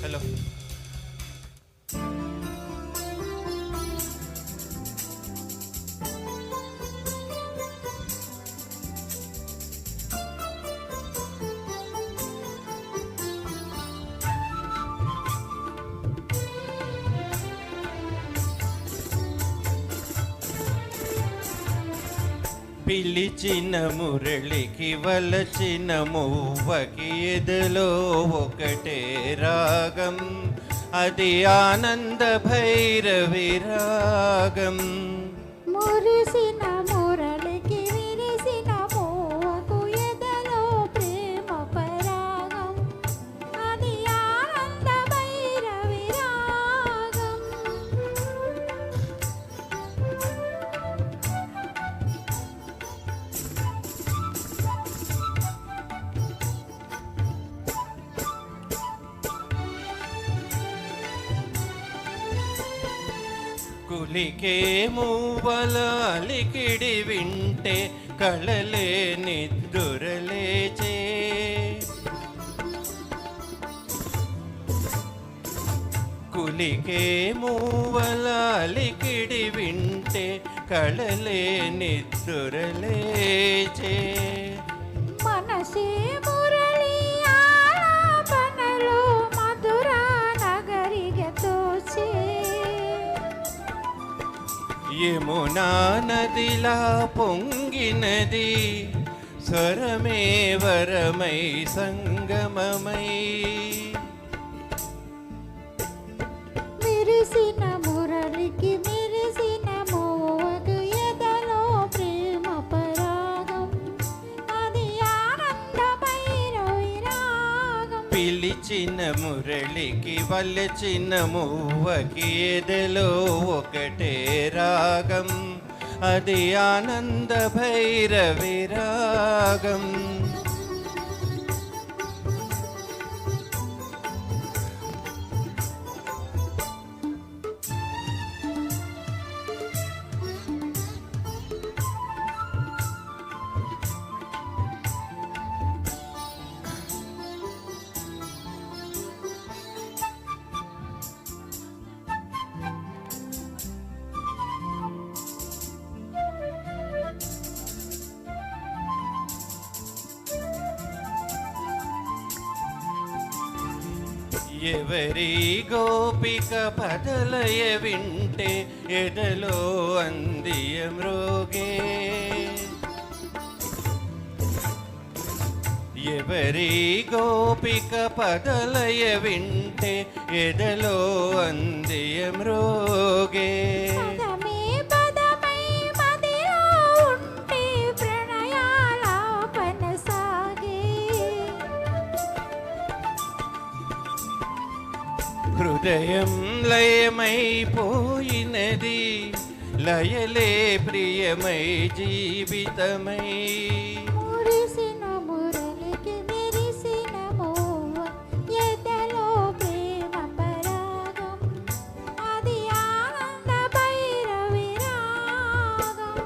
Hello. పిలిచిన మురళికి వలచిన మువ్వకి ఎదలో ఒకటే రాగం, అది ఆనంద భైరవి రాగం. మురిసిన మురళికి విరిసిన మోవకు ఎదలో ప్రేమ పరాగం, అది ఆనంద భైరవి రాగం. కులికే మూవల అలికిడి వింటే కళలే నిద్దురలేచే, కులికే మూవల అలికిడి వింటే కళలే నిద్దురలేచే. మనసే మురళి ఆలాపనలో మధుర నగరిగా తోచే, యమునా నదిలా పొంగినది స్వరమే వరమై సంగమమై. విరిసిన మురళికి విరిసిన మోవకు ఎదలో ప్రేమ పరాగం, అది ఆనంద భైరవి రాగం. పిలిచిన మురళికి వలచిన మువ్వకి ఎదలో ఒకటే రాగం, అది ఆనంద భైరవి రాగం. ఎవరి గోపిక పదలయ వింటే ఎదలో అందియమ్రోగే, ఎవరి గోపిక పదలయ వింటే ఎదలో అందియమ్రోగే. పదమే పదమై మదిలో ఉంటే ప్రణయాలాపన సాగే, హృదయం లయమైపోయినది లయలే ప్రియమై జీవితమై. మురిసిన మురళికి విరిసిన మోవ ఎదలో ప్రేమ పరాగం, అది ఆనంద భైరవి రాగం.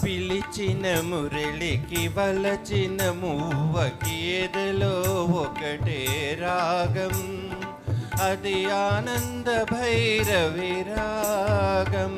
పిలిచిన మురళికి వలచిన మువ్వకి ఎదలో ఒకటే రాగం, అది ఆనంద భైరవి రాగం.